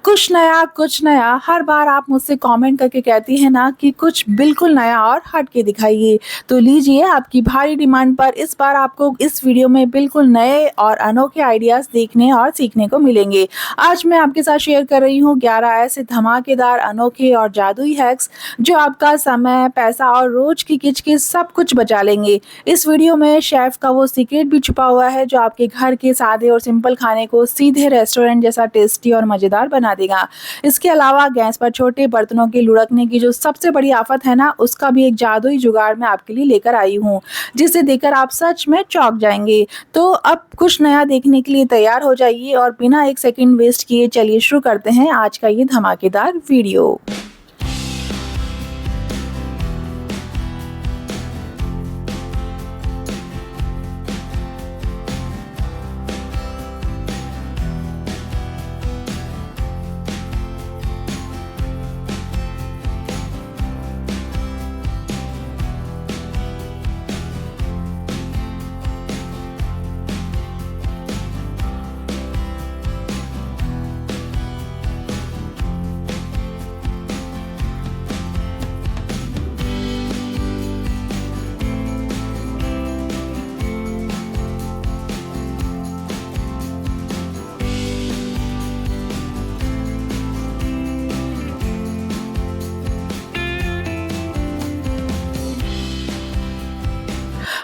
कुछ नया हर बार आप मुझसे कमेंट करके कहती हैं ना कि कुछ बिल्कुल नया और हट के दिखाइए। तो लीजिए आपकी भारी डिमांड पर इस बार आपको इस वीडियो में बिल्कुल नए और अनोखे आइडियाज़ देखने और सीखने को मिलेंगे। आज मैं आपके साथ शेयर कर रही हूँ 11 ऐसे धमाकेदार, अनोखे और जादुई हैक्स जो आपका समय, पैसा और रोज की किच-किच सब कुछ बचा लेंगे। इस वीडियो में शेफ़ का वो सीक्रेट भी छुपा हुआ है जो आपके घर के सादे और सिंपल खाने को सीधे रेस्टोरेंट जैसा टेस्टी और मज़ेदार बना देगा। इसके अलावा गैस पर छोटे बर्तनों के लुढ़कने की जो सबसे बड़ी आफत है ना, उसका भी एक जादुई जुगाड़ मैं आपके लिए लेकर आई हूँ, जिसे देखकर आप सच में चौंक जाएँगे। तो अब कुछ नया देखने के लिए तैयार हो जाइए और बिना एक सेकंड वेस्ट किए चलिए शुरू करते हैं आज का ये धमाकेदार वीडियो।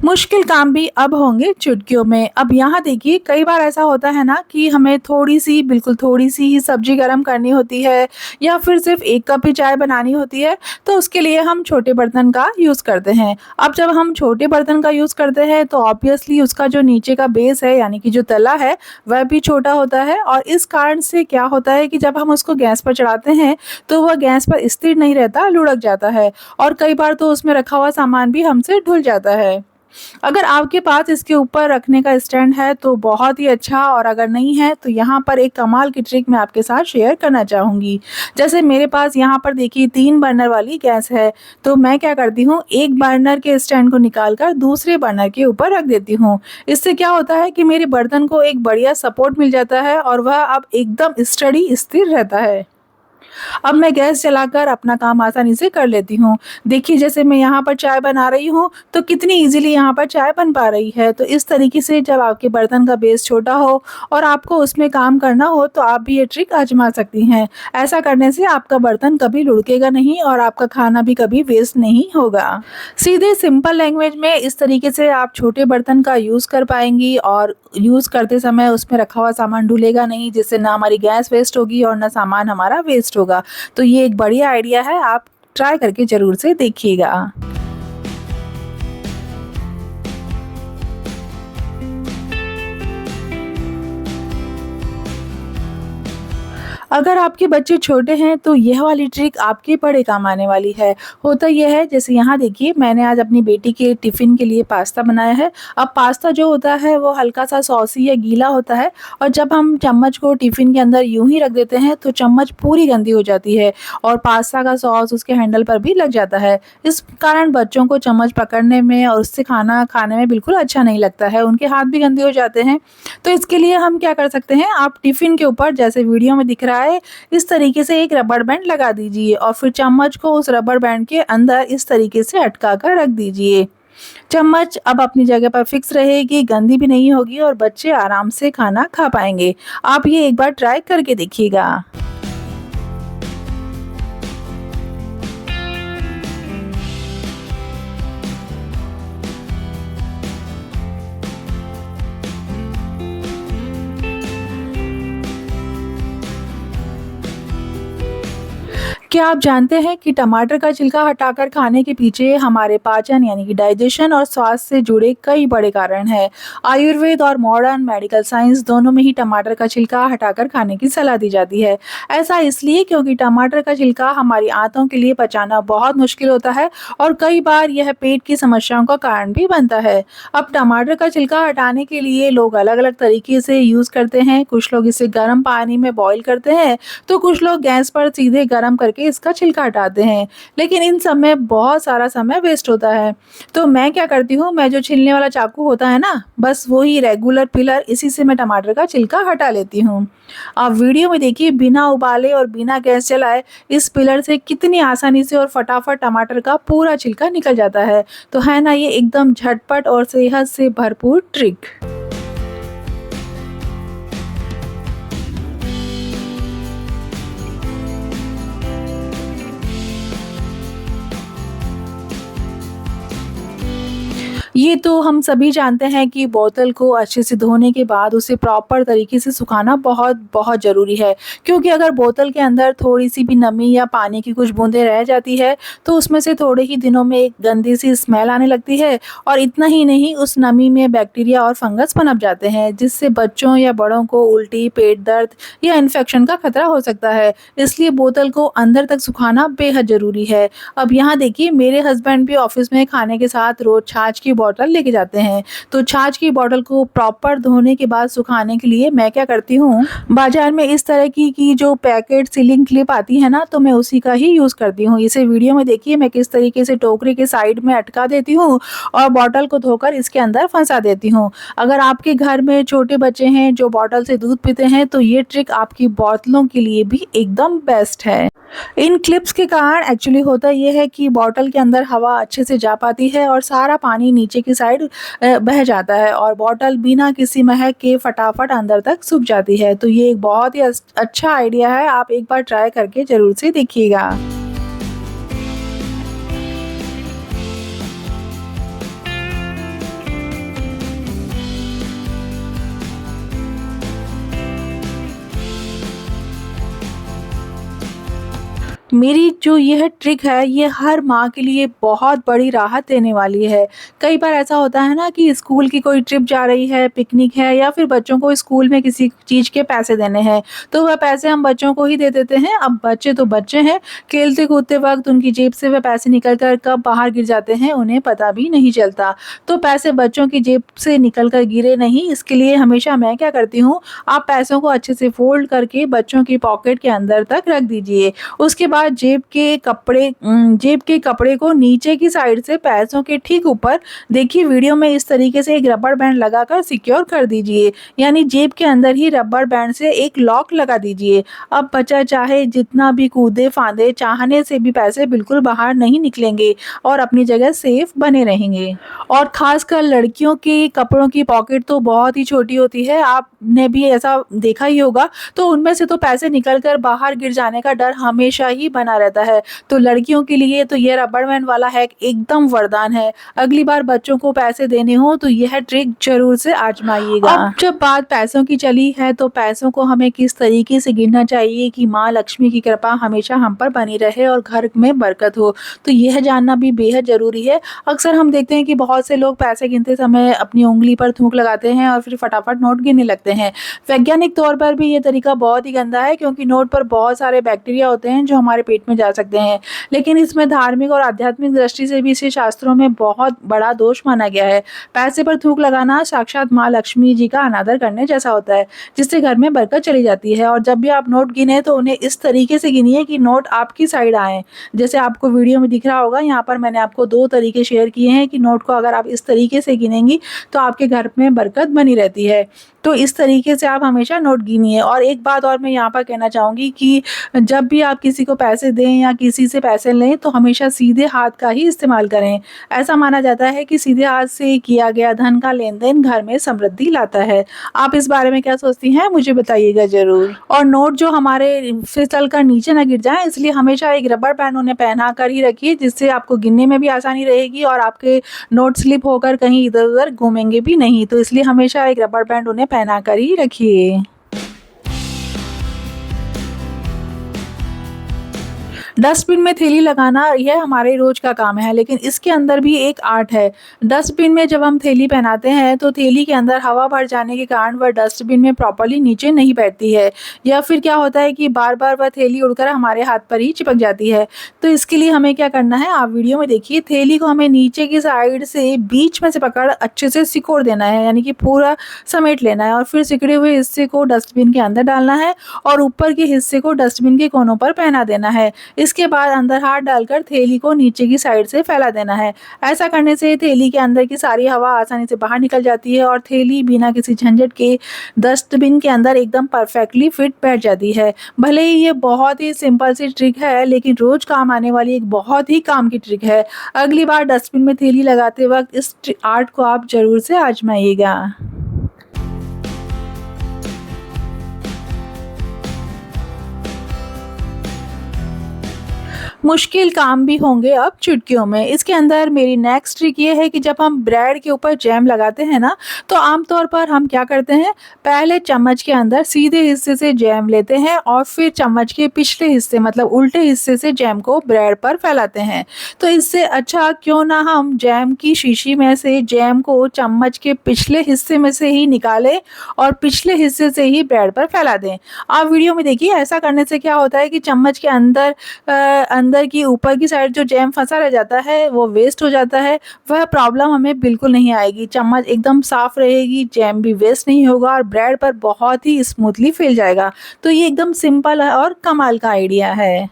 मुश्किल काम भी अब होंगे चुटकियों में। अब यहाँ देखिए, कई बार ऐसा होता है ना कि हमें थोड़ी-सी, बिल्कुल थोड़ी-सी ही सब्ज़ी गरम करनी होती है या फिर सिर्फ़ 1 कप ही चाय बनानी होती है, तो उसके लिए हम छोटे बर्तन का यूज़ करते हैं। अब जब हम छोटे बर्तन का यूज़ करते हैं तो ऑब्वियसली उसका जो नीचे का बेस है, यानी कि जो तला है, वह भी छोटा होता है और इस कारण से क्या होता है कि जब हम उसको गैस पर चढ़ाते हैं, तो वह गैस पर स्थिर नहीं रहता, लुढ़क जाता है और कई बार तो उसमें रखा हुआ सामान भी हमसे ढुल जाता है। अगर आपके पास इसके ऊपर रखने का स्टैंड है तो बहुत ही अच्छा, और अगर नहीं है तो यहाँ पर एक कमाल की ट्रिक मैं आपके साथ शेयर करना चाहूँगी। जैसे मेरे पास यहाँ पर देखिए 3 बर्नर वाली गैस है, तो मैं क्या करती हूँ, एक बर्नर के स्टैंड को निकाल कर दूसरे बर्नर के ऊपर रख देती हूँ। इससे क्या होता है कि मेरे बर्तन को एक बढ़िया सपोर्ट मिल जाता है और वह अब एकदम स्टडी, स्थिर रहता है। अब मैं गैस जलाकर अपना काम आसानी से कर लेती हूँ। देखिए, जैसे मैं यहाँ पर चाय बना रही हूँ, तो कितनी ईज़िली यहाँ पर चाय बन पा रही है। तो इस तरीके से जब आपके बर्तन का बेस छोटा हो और आपको उसमें काम करना हो, तो आप भी ये ट्रिक आज़मा सकती हैं। ऐसा करने से आपका बर्तन कभी लुढ़केगा नहीं और आपका खाना भी कभी वेस्ट नहीं होगा। सीधे सिंपल लैंग्वेज में इस तरीके से आप छोटे बर्तन का यूज़ कर पाएँगी और यूज़ करते समय उसमें रखा हुआ सामान डूलेगा नहीं, जिससे ना हमारी गैस वेस्ट होगी और ना सामान हमारा वेस्ट होगा। तो ये एक बढ़िया आइडिया है, आप ट्राई करके ज़रूर से देखिएगा। अगर आपके बच्चे छोटे हैं तो यह वाली ट्रिक आपके बड़े काम आने वाली है। होता यह है, जैसे यहाँ देखिए, मैंने आज अपनी बेटी के टिफ़िन के लिए पास्ता बनाया है। अब पास्ता जो होता है वो हल्का-सा सॉसी या गीला होता है और जब हम चम्मच को टिफ़िन के अंदर यूँ ही रख देते हैं तो चम्मच पूरी गंदी हो जाती है और पास्ता का सॉस उसके हैंडल पर भी लग जाता है। इस कारण बच्चों को चम्मच पकड़ने में और उससे खाना खाने में बिल्कुल अच्छा नहीं लगता है, उनके हाथ भी गंदे हो जाते हैं। तो इसके लिए हम क्या कर सकते हैं, आप टिफ़िन के ऊपर जैसे वीडियो में दिख रहा है, इस तरीके से एक रबर बैंड लगा दीजिए और फिर चम्मच को उस रबर बैंड के अंदर इस तरीके से अटका कर रख दीजिए। चम्मच अब अपनी जगह पर फिक्स रहेगी, गंदी भी नहीं होगी और बच्चे आराम से खाना खा पाएंगे। आप ये एक बार ट्राई करके देखिएगा। क्या आप जानते हैं कि टमाटर का छिलका हटाकर खाने के पीछे हमारे पाचन, यानी कि डाइजेशन और स्वास्थ्य से जुड़े कई बड़े कारण हैं। आयुर्वेद और मॉडर्न मेडिकल साइंस दोनों में ही टमाटर का छिलका हटाकर खाने की सलाह दी जाती है। ऐसा इसलिए क्योंकि टमाटर का छिलका हमारी आंतों के लिए पचाना बहुत मुश्किल होता है और कई बार यह पेट की समस्याओं का कारण भी बनता है। अब टमाटर का छिलका हटाने के लिए लोग अलग-अलग तरीके से यूज़ करते हैं। कुछ लोग इसे गर्म पानी में बॉयल करते हैं, तो कुछ लोग गैस पर सीधे गर्म करके करके इसका छिलका हटाते हैं, लेकिन इन सब में बहुत सारा समय वेस्ट होता है। तो मैं क्या करती हूँ, मैं जो छिलने वाला चाकू होता है ना, बस वही रेगुलर पिलर, इसी से मैं टमाटर का छिलका हटा लेती हूँ। आप वीडियो में देखिए, बिना उबाले और बिना गैस जलाए इस पिलर से कितनी आसानी से और फटाफट टमाटर का पूरा छिलका निकल जाता है। तो है ना ये एकदम झटपट और सेहत से भरपूर ट्रिक। ये तो हम सभी जानते हैं कि बोतल को अच्छे से धोने के बाद उसे प्रॉपर तरीके से सुखाना बहुत ज़रूरी है, क्योंकि अगर बोतल के अंदर थोड़ी-सी भी नमी या पानी की कुछ बूंदें रह जाती है, तो उसमें से थोड़े ही दिनों में एक गंदी सी स्मेल आने लगती है और इतना ही नहीं, उस नमी में बैक्टीरिया और फंगस पनप जाते हैं, जिससे बच्चों या बड़ों को उल्टी, पेट दर्द या इन्फेक्शन का खतरा हो सकता है। इसलिए बोतल को अंदर तक सुखाना बेहद ज़रूरी है। अब यहाँ देखिए, मेरे हस्बैंड भी ऑफ़िस में खाने के साथ रोज़ छाछ की बॉटल लेके जाते हैं। तो छाछ की बॉटल को प्रॉपर धोने के बाद सुखाने के लिए मैं क्या करती हूँ, बाज़ार में इस तरह की जो पैकेट सीलिंग क्लिप आती है ना, तो मैं उसी का ही यूज़ करती हूँ। इसे वीडियो में देखिए मैं किस तरीके से टोकरी के साइड में अटका देती हूँ और बॉटल को धोकर इसके अंदर फँसा देती हूँ। अगर आपके घर में छोटे बच्चे हैं जो बॉटल से दूध पीते हैं, तो ये ट्रिक आपकी बोतलों के लिए भी एकदम बेस्ट है। इन क्लिप्स के कारण एक्चुअली होता ये है कि बॉटल के अंदर हवा अच्छे से जा पाती है और सारा पानी नीचे की साइड बह जाता है और बॉटल बिना किसी महक के फटाफट अंदर तक सूख जाती है। तो ये एक बहुत ही अच्छा आइडिया है, आप एक बार ट्राई करके ज़रूर से देखिएगा। मेरी जो यह ट्रिक है, ये हर माँ के लिए बहुत बड़ी राहत देने वाली है। कई बार ऐसा होता है ना कि स्कूल की कोई ट्रिप जा रही है, पिकनिक है या फिर बच्चों को स्कूल में किसी चीज़ के पैसे देने हैं, तो वह पैसे हम बच्चों को ही दे देते हैं। अब बच्चे तो बच्चे हैं, खेलते-कूदते वक़्त उनकी जेब से वह पैसे निकल कर कब बाहर गिर जाते हैं, उन्हें पता भी नहीं चलता। तो पैसे बच्चों की जेब से निकल कर गिरे नहीं, इसके लिए हमेशा मैं क्या करती हूँ, आप पैसों को अच्छे से फ़ोल्ड करके बच्चों की पॉकेट के अंदर तक रख दीजिए। उसके बाद जेब के कपड़े को नीचे की साइड से पैसों के ठीक ऊपर, देखिए वीडियो में, इस तरीके से एक रबर बैंड लगाकर सिक्योर कर दीजिए। यानी जेब के अंदर ही रबर बैंड से एक लॉक लगा दीजिए। अब बच्चा चाहे जितना भी कूदे-फांदे, चाहने से भी पैसे बिल्कुल बाहर नहीं निकलेंगे और अपनी जगह सेफ बने रहेंगे। और ख़ासकर लड़कियों के कपड़ों की पॉकेट तो बहुत ही छोटी होती है, आपने भी ऐसा देखा ही होगा, तो उनमें से तो पैसे निकल कर बाहर गिर जाने का डर हमेशा ही बना रहता है। तो लड़कियों के लिए तो ये रबर बैंड वाला हैक एकदम वरदान है। अगली बार बच्चों को पैसे देने हो तो यह ट्रिक ज़रूर से आज़माइएगा। अब जब बात पैसों की चली है, तो पैसों को हमें किस तरीके से गिनना चाहिए कि माँ लक्ष्मी की कृपा हमेशा हम पर बनी रहे और घर में बरकत हो, तो यह जानना भी बेहद ज़रूरी है। अक्सर हम देखते हैं कि बहुत से लोग पैसे गिनते समय अपनी उँगली पर थूक लगाते हैं और फिर फटाफट नोट गिनने लगते हैं। वैज्ञानिक तौर पर भी ये तरीका बहुत ही गंदा है, क्योंकि नोट पर बहुत सारे बैक्टीरिया होते हैं जो हमारे पेट में जा सकते हैं। लेकिन इसमें धार्मिक और आध्यात्मिक दृष्टि से भी इसे शास्त्रों में बहुत बड़ा दोष माना गया है। पैसे पर थूक लगाना साक्षात माँ लक्ष्मी जी का अनादर करने जैसा होता है, जिससे घर में बरकत चली जाती है। और जब भी आप नोट गिने, तो उन्हें इस तरीके से गिनिए कि नोट आपकी साइड आए। जैसे आपको वीडियो में दिख रहा होगा, यहाँ पर मैंने आपको 2 तरीके शेयर किए हैं कि नोट को अगर आप इस तरीके से गिनेंगी, तो आपके घर में बरकत बनी रहती है। तो इस तरीके से आप हमेशा नोट गिनिए। और एक बात और मैं यहाँ पर कहना चाहूँगी कि जब भी आप किसी को पैसे दें या किसी से पैसे लें, तो हमेशा सीधे हाथ का ही इस्तेमाल करें। ऐसा माना जाता है कि सीधे हाथ से किया गया धन का लेन-देन घर में समृद्धि लाता है। आप इस बारे में क्या सोचती हैं? मुझे बताइएगा ज़रूर। और नोट जो हमारे फिसल कर नीचे ना गिर जाएँ, इसलिए हमेशा एक रबर बैंड उन्हें पहना कर ही रखिए, जिससे आपको गिनने में भी आसानी रहेगी और आपके नोट स्लिप होकर कहीं इधर-उधर घूमेंगे भी नहीं। तो इसलिए हमेशा एक रबर बैंड उन्हें पहना कर ही रखिए। डस्टबिन में थैली लगाना यह हमारे रोज का काम है, लेकिन इसके अंदर भी एक आर्ट है। डस्टबिन में जब हम थैली पहनाते हैं, तो थैली के अंदर हवा भर जाने के कारण वह डस्टबिन में प्रॉपर्ली नीचे नहीं बैठती है, या फिर क्या होता है कि बार-बार वह थैली उड़कर हमारे हाथ पर ही चिपक जाती है। तो इसके लिए हमें क्या करना है, आप वीडियो में देखिए। थैली को हमें नीचे की साइड से बीच में से पकड़ अच्छे से सिकोड़ देना है, यानी कि पूरा समेट लेना है और फिर सिकड़े हुए हिस्से को डस्टबिन के अंदर डालना है और ऊपर के हिस्से को डस्टबिन के कोनों पर पहना देना है। इसके बाद अंदर हाथ डालकर थैली को नीचे की साइड से फैला देना है। ऐसा करने से थैली के अंदर की सारी हवा आसानी से बाहर निकल जाती है और थैली बिना किसी झंझट के डस्टबिन के अंदर एकदम परफेक्टली फिट बैठ जाती है। भले ही ये बहुत ही सिंपल सी ट्रिक है, लेकिन रोज काम आने वाली एक बहुत ही काम की ट्रिक है। अगली बार डस्टबिन में थैली लगाते वक्त इस आर्ट को आप जरूर से आजमाइएगा। मुश्किल काम भी होंगे अब चुटकियों में। इसके अंदर मेरी नेक्स्ट ट्रिक ये है कि जब हम ब्रेड के ऊपर जैम लगाते हैं ना, तो आमतौर पर हम क्या करते हैं, पहले चम्मच के अंदर सीधे हिस्से से जैम लेते हैं और फिर चम्मच के पिछले हिस्से मतलब उल्टे हिस्से से जैम को ब्रेड पर फैलाते हैं। तो इससे अच्छा क्यों ना हम जैम की शीशी में से जैम को चम्मच के पिछले हिस्से में से ही निकालें और पिछले हिस्से से ही ब्रेड पर फैला दें। आप वीडियो में देखिए, ऐसा करने से क्या होता है कि चम्मच के अंदर की ऊपर की साइड जो जैम फंसा रह जाता है वो वेस्ट हो जाता है। वह प्रॉब्लम हमें बिल्कुल नहीं आएगी। चम्मच एकदम साफ रहेगी, जैम भी वेस्ट नहीं होगा और ब्रेड पर बहुत ही स्मूथली फैल जाएगा। तो ये एकदम सिंपल है और कमाल का आइडिया है।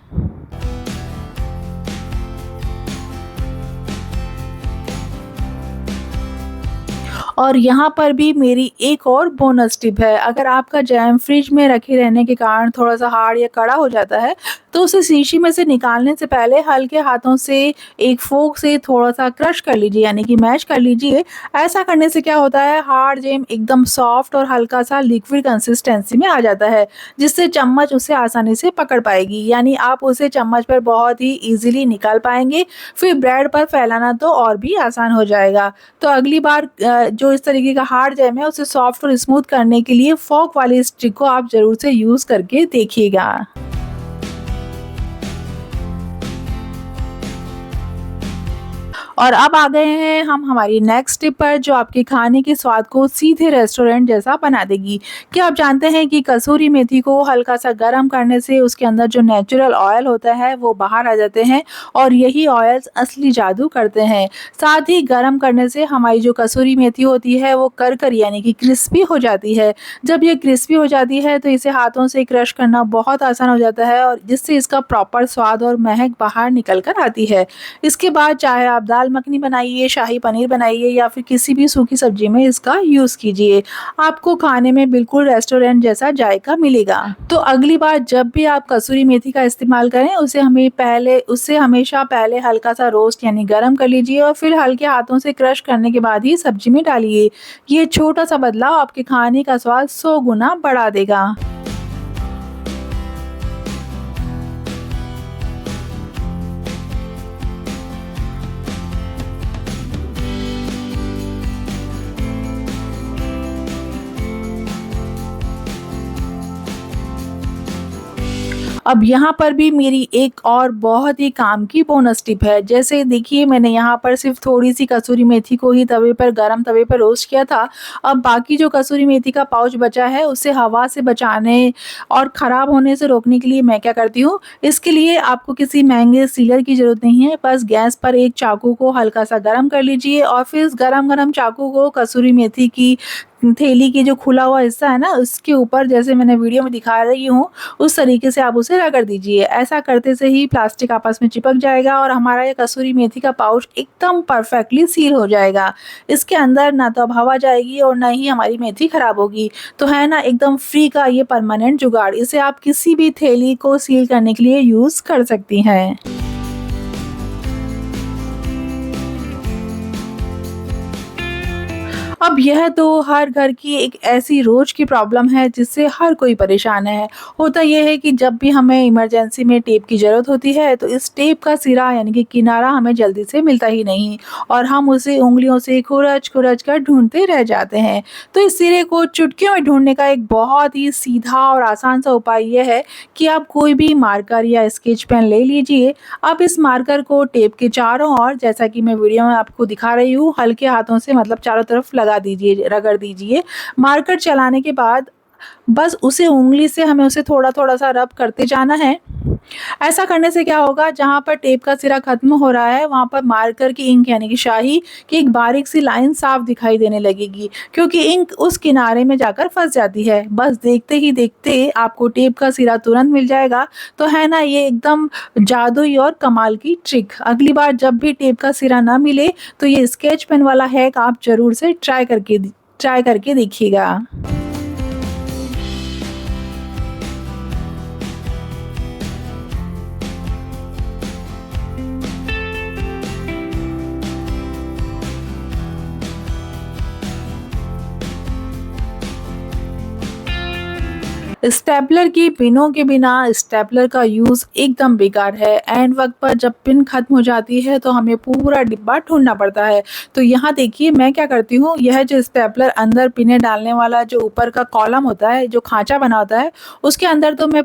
और यहाँ पर भी मेरी एक और बोनस टिप है। अगर आपका जैम फ्रिज में रखे रहने के कारण थोड़ा-सा हार्ड या कड़ा हो जाता है, तो उसे शीशी में से निकालने से पहले हल्के हाथों से एक फोर्क से थोड़ा-सा क्रश कर लीजिए, यानी कि मैश कर लीजिए। ऐसा करने से क्या होता है, हार्ड जैम एकदम सॉफ्ट और हल्का-सा लिक्विड कंसिस्टेंसी में आ जाता है, जिससे चम्मच उसे आसानी से पकड़ पाएगी। यानी आप उसे चम्मच पर बहुत ही ईज़िली निकाल पाएँगे। फिर ब्रेड पर फैलाना तो और भी आसान हो जाएगा। तो अगली बार जो इस तरीके का हार्ड जैम है उसे सॉफ्ट और स्मूथ करने के लिए फोर्क वाली इस ट्रिक को आप ज़रूर से यूज़ करके देखिएगा। और अब आ गए हैं हम हमारी नेक्स्ट टिप पर, जो आपके खाने के स्वाद को सीधे रेस्टोरेंट जैसा बना देगी। क्या आप जानते हैं कि कसूरी मेथी को हल्का सा गर्म करने से उसके अंदर जो नेचुरल ऑयल होता है वो बाहर आ जाते हैं और यही ऑयल्स असली जादू करते हैं। साथ ही गर्म करने से हमारी जो कसूरी मेथी होती है वो करकर यानी कि क्रिस्पी हो जाती है। जब ये क्रिस्पी हो जाती है तो इसे हाथों से क्रश करना बहुत आसान हो जाता है और जिससे इसका प्रॉपर स्वाद और महक बाहर निकल कर आती है। इसके बाद चाहे आप दाल मखनी बनाइए, शाही पनीर बनाइए या फिर किसी भी सूखी सब्जी में इसका यूज़ कीजिए। आपको खाने में बिल्कुल रेस्टोरेंट जैसा जायका मिलेगा। तो अगली बार जब भी आप कसूरी मेथी का इस्तेमाल करें, उसे हमेशा पहले हल्का सा रोस्ट यानी गरम कर लीजिए और फिर हल्के हाथों से क्रश करने के बाद ही सब्जी में डालिए। ये छोटा सा बदलाव आपके खाने का स्वाद 100 गुना बढ़ा देगा। अब यहाँ पर भी मेरी एक और बहुत ही काम की बोनस टिप है। जैसे देखिए, मैंने यहाँ पर सिर्फ थोड़ी-सी कसूरी मेथी को ही गरम तवे पर रोस्ट किया था। अब बाकी जो कसूरी मेथी का पाउच बचा है उसे हवा से बचाने और ख़राब होने से रोकने के लिए मैं क्या करती हूँ, इसके लिए आपको किसी महँगे सीलर की ज़रूरत नहीं है। बस गैस पर एक चाकू को हल्का-सा गरम कर लीजिए और फिर इस गरम-गरम चाकू को कसूरी मेथी की थैली की जो खुला हुआ हिस्सा है ना, उसके ऊपर जैसे मैंने वीडियो में दिखा रही हूँ, उस तरीके से आप उसे रगड़ दीजिए। ऐसा करते से ही प्लास्टिक आपस में चिपक जाएगा और हमारा ये कसूरी मेथी का पाउच एकदम परफेक्टली सील हो जाएगा। इसके अंदर ना तो अब हवा जाएगी और ना ही हमारी मेथी खराब होगी। तो है ना, एकदम फ्री का ये परमानेंट जुगाड़। इसे आप किसी भी थैली को सील करने के लिए यूज़ कर सकती हैं। अब यह तो हर घर की एक ऐसी रोज की प्रॉब्लम है जिससे हर कोई परेशान है। होता ये है कि जब भी हमें इमरजेंसी में टेप की ज़रूरत होती है तो इस टेप का सिरा यानी कि किनारा हमें जल्दी से मिलता ही नहीं और हम उसे उँगलियों से खुरच-खुरच कर ढूँढते रह जाते हैं। तो इस सिरे को चुटकियों में ढूँढने का एक बहुत ही सीधा और आसान सा उपाय ये है कि आप कोई भी मार्कर या स्केच पेन ले लीजिए। अब इस मार्कर को टेप के चारों ओर, जैसा कि मैं वीडियो में आपको दिखा रही हूँ, हल्के हाथों से मतलब चारों तरफ लगा दीजिए, रगड़ दीजिए। मार्कर चलाने के बाद बस उसे उँगली से हमें उसे थोड़ा-थोड़ा सा रब करते जाना है ऐसा करने से क्या होगा, जहाँ पर टेप का सिरा खत्म हो रहा है वहाँ पर मार्कर की इंक यानी कि स्याही की एक बारीक सी लाइन साफ दिखाई देने लगेगी, क्योंकि इंक उस किनारे में जाकर फंस जाती है। बस देखते ही देखते आपको टेप का सिरा तुरंत मिल जाएगा। तो है ना, ये एकदम जादुई और कमाल की ट्रिक। अगली बार जब भी टेप का सिरा ना मिले तो ये स्केच पेन वाला हैक आप जरूर से ट्राई करके देखिएगा। स्टेपलर की पिनों के बिना स्टेपलर का यूज़ एकदम बेकार है। एंड वक्त पर जब पिन खत्म हो जाती है तो हमें पूरा डिब्बा ढूंढना पड़ता है। तो यहाँ देखिए मैं क्या करती हूँ, यह जो स्टेपलर अंदर पिनें डालने वाला जो ऊपर का कॉलम होता है, जो खांचा बना होता है, उसके अंदर तो मैं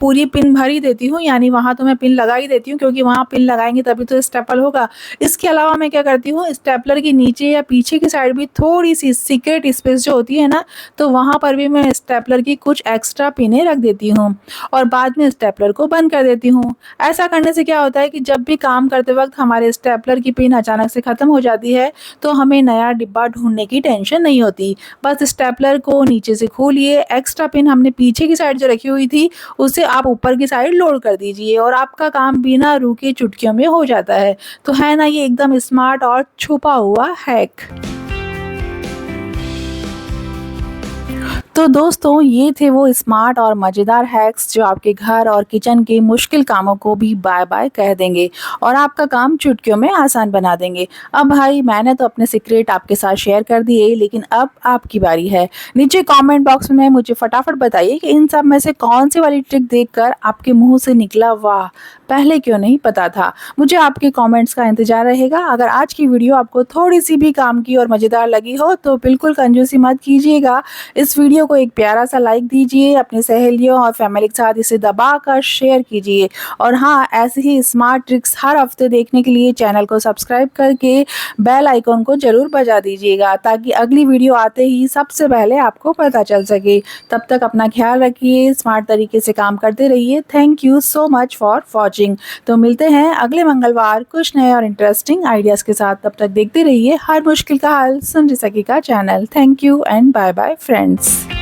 पूरी पिन भर ही देती हूँ, यानी वहाँ तो मैं पिन लगा ही देती हूँ, क्योंकि वहाँ पिन लगाएंगे तभी तो स्टेपल होगा। इसके अलावा मैं क्या करती हूँ, स्टेपलर के नीचे या पीछे की साइड भी थोड़ी सी सीक्रेट स्पेस जो होती है ना, तो वहाँ पर भी मैं स्टेपलर की कुछ एक्स्ट्रा पिनें रख देती हूँ और बाद में स्टेपलर को बंद कर देती हूँ। ऐसा करने से क्या होता है कि जब भी काम करते वक्त हमारे स्टेपलर की पिन अचानक से ख़त्म हो जाती है तो हमें नया डिब्बा ढूंढने की टेंशन नहीं होती। बस स्टेपलर को नीचे से खोलिए, एक्स्ट्रा पिन हमने पीछे की साइड जो रखी हुई थी उसे आप ऊपर की साइड लोड कर दीजिए और आपका काम बिना रुके चुटकियों में हो जाता है। तो है ना, ये एकदम स्मार्ट और छुपा हुआ हैक। तो दोस्तों, ये थे वो स्मार्ट और मज़ेदार हैक्स जो आपके घर और किचन के मुश्किल कामों को भी बाय बाय कह देंगे और आपका काम चुटकियों में आसान बना देंगे। अब भाई, मैंने तो अपने सीक्रेट आपके साथ शेयर कर दिए, लेकिन अब आपकी बारी है। नीचे कमेंट बॉक्स में मुझे फटाफट बताइए कि इन सब में से कौन सी वाली ट्रिक देखकर आपके मुंह से निकला वाह, पहले क्यों नहीं पता था। मुझे आपके कमेंट्स का इंतजार रहेगा। अगर आज की वीडियो आपको थोड़ी सी भी काम की और मज़ेदार लगी हो तो बिल्कुल कंजूसी मत कीजिएगा। इस वीडियो को एक प्यारा सा लाइक दीजिए, अपनी सहेलियों और फैमिली के साथ इसे दबाकर शेयर कीजिए। और हाँ, ऐसे ही स्मार्ट ट्रिक्स हर हफ्ते देखने के लिए चैनल को सब्सक्राइब करके बेल आइकॉन को जरूर बजा दीजिएगा, ताकि अगली वीडियो आते ही सबसे पहले आपको पता चल सके। तब तक अपना ख्याल रखिए, स्मार्ट तरीके से काम करते रहिए। Thank you so much for watching. तो मिलते हैं अगले मंगलवार कुछ नए और इंटरेस्टिंग आइडियाज़ के साथ। तब तक देखते रहिए हर मुश्किल का हल सुन सकी का channel. Thank you and bye bye friends.